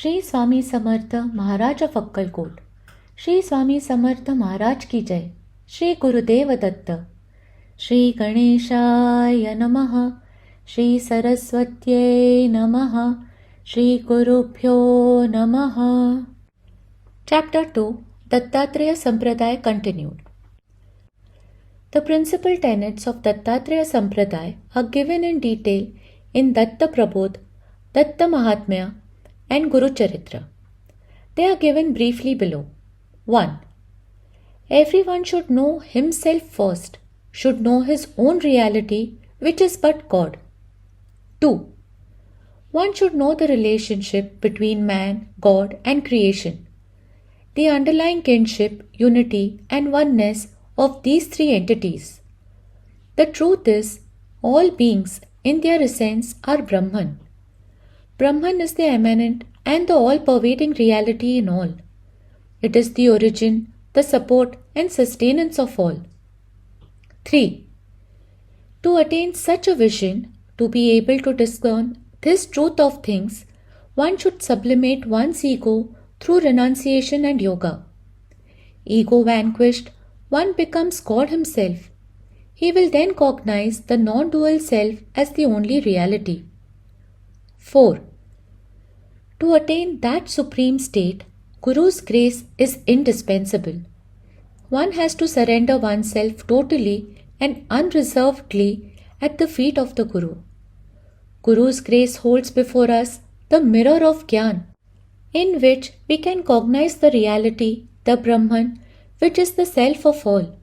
Shri Swami Samarth Maharaj of Akkalkot. Shri Swami Samarth Maharaj की जय. श्री गुरुदेव दत्त. श्री गणेशाय नमः. श्री सरस्वत्यै नमः. श्री गुरुभ्यो नमः. Chapter 2, Dattatreya Sampradaya continued. The principal tenets of Dattatreya Sampradaya are given in detail in Datta Prabodh, Datta Mahatmya and Guru Charitra. They are given briefly below. 1. Everyone should know himself first, should know his own reality, which is but God. 2. One should know the relationship between man, God and creation, the underlying kinship, unity and oneness of these three entities. The truth is, all beings in their essence are Brahman. Brahman is the immanent and the all-pervading reality in all. It is the origin, the support and sustenance of all. 3. To attain such a vision, to be able to discern this truth of things, one should sublimate one's ego through renunciation and yoga. Ego vanquished, one becomes God himself. He will then cognize the non-dual self as the only reality. 4. To attain that supreme state, Guru's grace is indispensable. One has to surrender oneself totally and unreservedly at the feet of the Guru. Guru's grace holds before us the mirror of Gyan, in which we can cognize the reality, the Brahman, which is the self of all.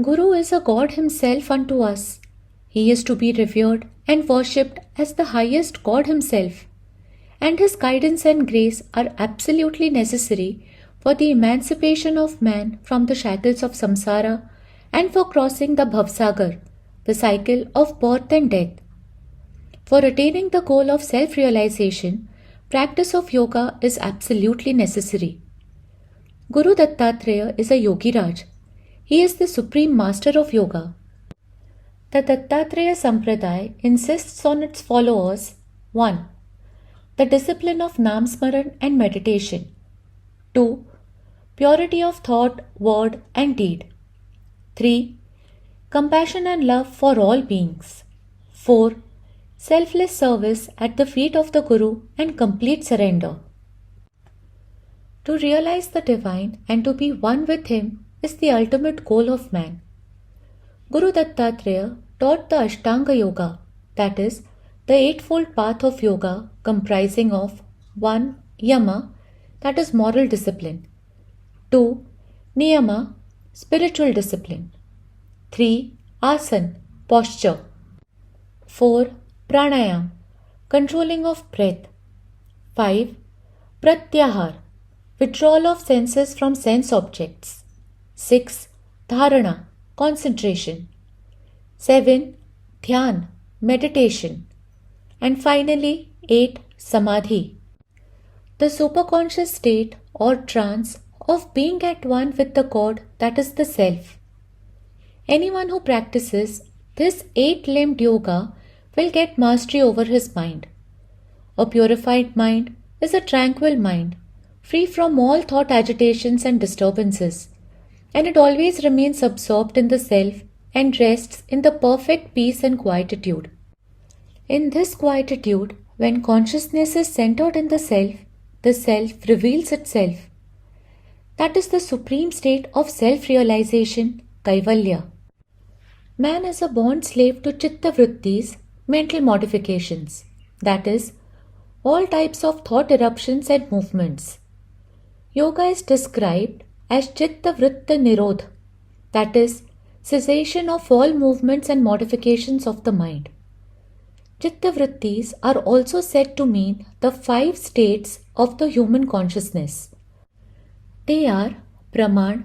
Guru is a God himself unto us. He is to be revered and worshipped as the highest God himself, and his guidance and grace are absolutely necessary for the emancipation of man from the shackles of samsara and for crossing the bhavsagar, the cycle of birth and death. For attaining the goal of self-realization, practice of yoga is absolutely necessary. Guru Dattatreya is a Yogiraj. He is the supreme master of yoga. The Dattatreya Sampradaya insists on its followers. 1. The discipline of Namsmaran and meditation. 2. Purity of thought, word and deed. 3. Compassion and love for all beings. 4. Selfless service at the feet of the Guru and complete surrender. To realize the divine and to be one with him is the ultimate goal of man. Guru Dattatreya taught the Ashtanga Yoga, that is, the eightfold path of yoga comprising of 1. Yama, that is moral discipline. 2. Niyama, spiritual discipline. 3. Asan, posture. 4. Pranayam, controlling of breath. 5. Pratyahar, withdrawal of senses from sense objects. 6. Dharana, concentration. 7. Dhyan, meditation. And finally, 8. Samadhi, the superconscious state or trance of being at one with the God, that is the Self. Anyone who practices this 8-limbed yoga will get mastery over his mind. A purified mind is a tranquil mind, free from all thought agitations and disturbances, and it always remains absorbed in the Self and rests in the perfect peace and quietude. In this quietude, when consciousness is centered in the Self reveals itself. That is the supreme state of self-realization, Kaivalya. Man is a born slave to chitta vrittis, mental modifications, that is, all types of thought eruptions and movements. Yoga is described as chitta vritta nirodh, that is, cessation of all movements and modifications of the mind. Chitta vrittis are also said to mean the 5 states of the human consciousness. They are Praman,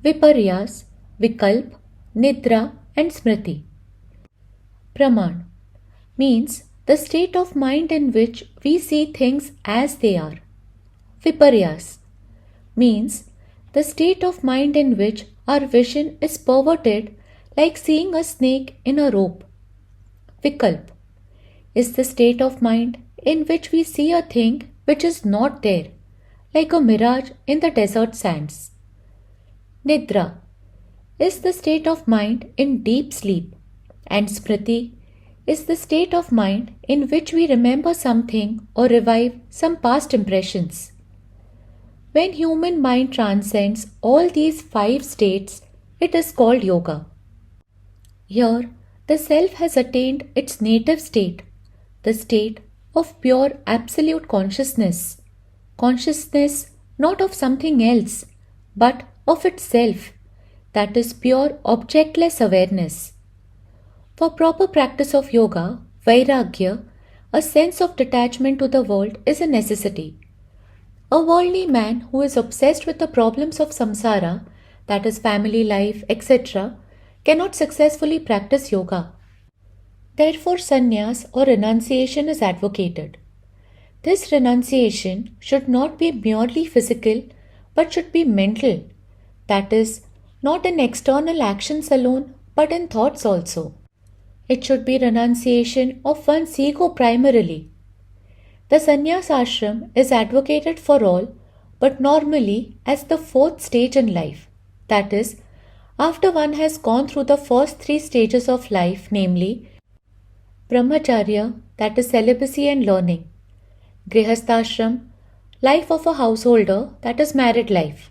Viparyas, Vikalp, Nidra and Smriti. Praman means the state of mind in which we see things as they are. Viparyas means the state of mind in which our vision is perverted, like seeing a snake in a rope. Vikalp is the state of mind in which we see a thing which is not there, like a mirage in the desert sands. Nidra is the state of mind in deep sleep, and Smriti is the state of mind in which we remember something or revive some past impressions. When human mind transcends all these 5 states, it is called yoga. Here, the self has attained its native state, the state of pure absolute consciousness. Consciousness not of something else, but of itself, that is pure objectless awareness. For proper practice of yoga, vairagya, a sense of detachment to the world, is a necessity. A worldly man who is obsessed with the problems of samsara, that is family life, etc., cannot successfully practice yoga. Therefore, sannyas or renunciation is advocated. This renunciation should not be merely physical but should be mental, that is, not in external actions alone but in thoughts also. It should be renunciation of one's ego primarily. The sannyas ashram is advocated for all, but normally as the 4th stage in life, that is, after one has gone through the first 3 stages of life, namely brahmacharya, that is celibacy and learning, grihasthashram, life of a householder, that is married life,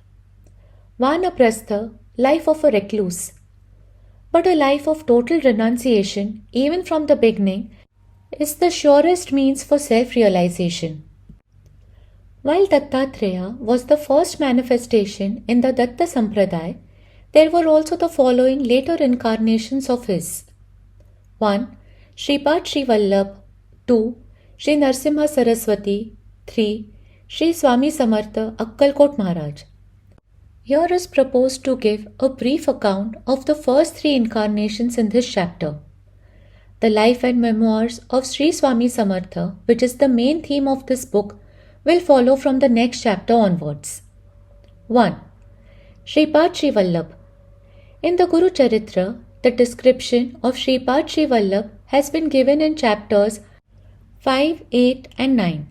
vanaprastha, life of a recluse. But a life of total renunciation, even from the beginning, is the surest means for self-realization. While Dattatreya was the first manifestation in the Datta Sampradaya, there were also the following later incarnations of his. 1. Shripad Sri Vallabh. 2. Shri Narsimha Saraswati. 3. Shri Swami Samarth Akkalkot Maharaj. Here is proposed to give a brief account of the first 3 incarnations in this chapter. The life and memoirs of Shri Swami Samarth, which is the main theme of this book, will follow from the next chapter onwards. 1. Shripad Sri Vallabh. In the Guru Charitra, the description of Shripad Sri Vallabh has been given in chapters 5, 8 and 9.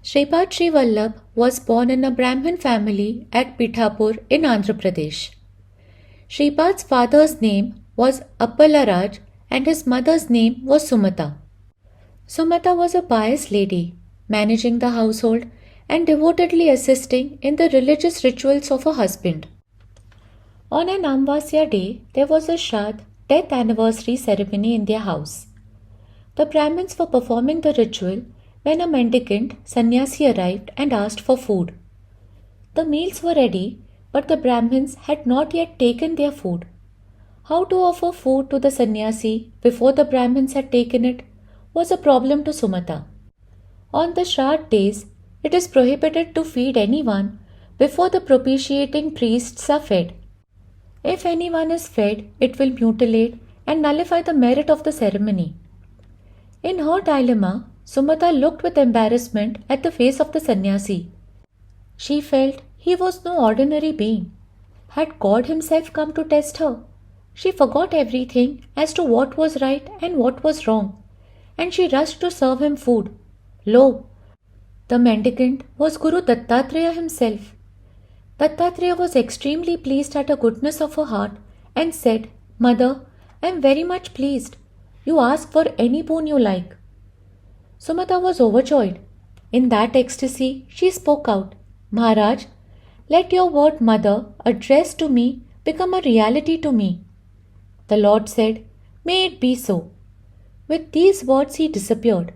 Shripad Sri Vallabh was born in a Brahmin family at Pithapur in Andhra Pradesh. Shripad's father's name was Appalaraj and his mother's name was Sumata. Sumata was a pious lady, managing the household and devotedly assisting in the religious rituals of her husband. On an Amvasya day, there was a Shraddh, death anniversary ceremony in their house. The Brahmins were performing the ritual when a mendicant sannyasi arrived and asked for food. The meals were ready, but the Brahmins had not yet taken their food. How to offer food to the sannyasi before the Brahmins had taken it was a problem to Sumata. On the Shraddh days, it is prohibited to feed anyone before the propitiating priests are fed. If anyone is fed, it will mutilate and nullify the merit of the ceremony. In her dilemma, Sumata looked with embarrassment at the face of the sannyasi. She felt he was no ordinary being. Had God himself come to test her? She forgot everything as to what was right and what was wrong, and she rushed to serve him food. Lo! The mendicant was Guru Dattatreya himself. Dattatreya was extremely pleased at the goodness of her heart and said, Mother, I am very much pleased. You ask for any boon you like. Sumata was overjoyed. In that ecstasy, she spoke out, Maharaj, let your word Mother addressed to me become a reality to me. The Lord said, May it be so. With these words he disappeared.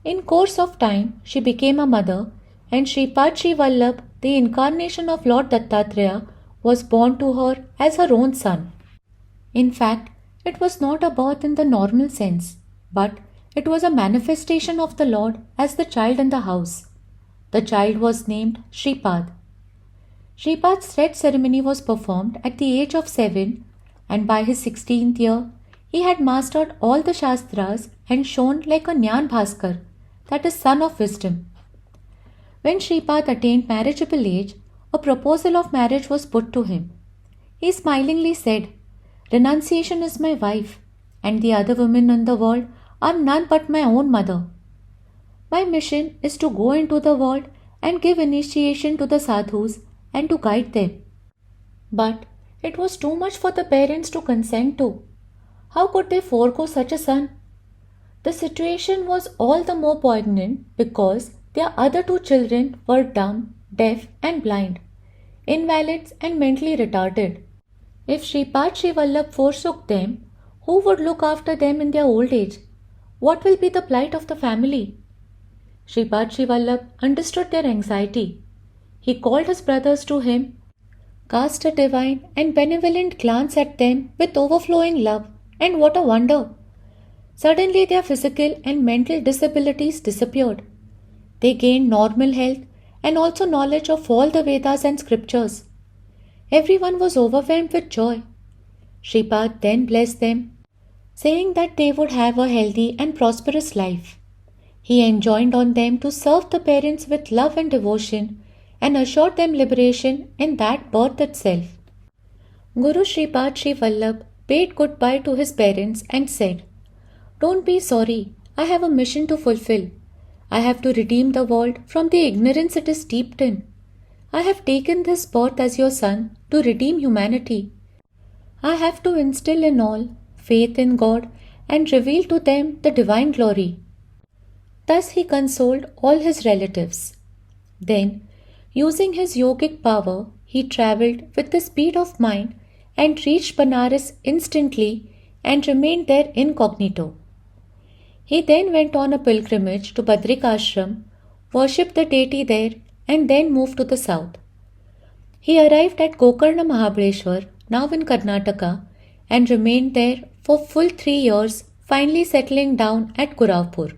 In course of time, she became a mother, and Shripad Sri Vallabh, the incarnation of Lord Dattatreya, was born to her as her own son. In fact, it was not a birth in the normal sense, but it was a manifestation of the Lord as the child in the house. The child was named Shripad. Shripad's thread ceremony was performed at the age of 7, and by his 16th year, he had mastered all the Shastras and shone like a Jnana Bhaskar, that is, son of wisdom. When Shripad attained marriageable age, a proposal of marriage was put to him. He smilingly said, Renunciation is my wife, and the other women in the world are none but my own mother. My mission is to go into the world and give initiation to the sadhus and to guide them. But it was too much for the parents to consent to. How could they forego such a son? The situation was all the more poignant because their other two children were dumb, deaf, and blind, invalids, and mentally retarded. If Shripad Sri Vallabh forsook them, who would look after them in their old age? What will be the plight of the family? Shripad Sri Vallabh understood their anxiety. He called his brothers to him, cast a divine and benevolent glance at them with overflowing love, and what a wonder! Suddenly their physical and mental disabilities disappeared. They gained normal health and also knowledge of all the Vedas and scriptures. Everyone was overwhelmed with joy. Shripad then blessed them, saying that they would have a healthy and prosperous life. He enjoined on them to serve the parents with love and devotion and assured them liberation in that birth itself. Guru Shripad Sri Vallabh bade goodbye to his parents and said, "Don't be sorry, I have a mission to fulfill. I have to redeem the world from the ignorance it is steeped in. I have taken this birth as your son to redeem humanity. I have to instill in all faith in God and reveal to them the divine glory." Thus he consoled all his relatives. Then, using his yogic power, he travelled with the speed of mind and reached Banaras instantly and remained there incognito. He then went on a pilgrimage to Badrik Ashram, worshipped the deity there, and then moved to the south. He arrived at Gokarna Mahabaleshwar, now in Karnataka, and remained there for full 3 years, finally settling down at Kuravpur.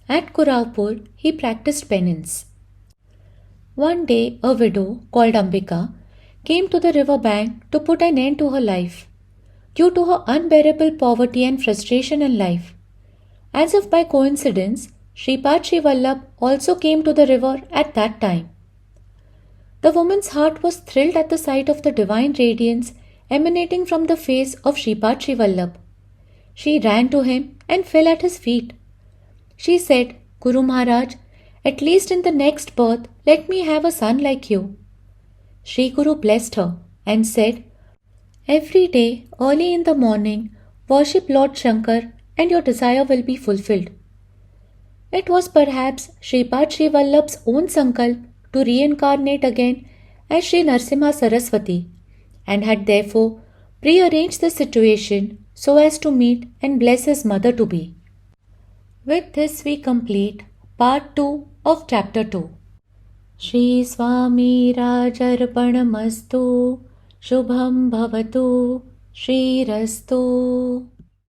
At Kuravpur, he practiced penance. One day, a widow called Ambika came to the river bank to put an end to her life due to her unbearable poverty and frustration in life. As if by coincidence, Shripad Sri Vallabh also came to the river at that time. The woman's heart was thrilled at the sight of the divine radiance emanating from the face of Shripad Sri Vallabh. She ran to him and fell at his feet. She said, "Guru Maharaj, at least in the next birth, let me have a son like you." Sri Guru blessed her and said, "Every day, early in the morning, worship Lord Shankar and your desire will be fulfilled." It was perhaps Shripad Sri Vallabh's own sankalp to reincarnate again as Sri Narsimha Saraswati and had therefore prearranged the situation so as to meet and bless his mother-to-be. With this we complete Part 2 of Chapter 2. Shri Swami Rajarpanamastu Shubham Bhavatu Shri Rastu.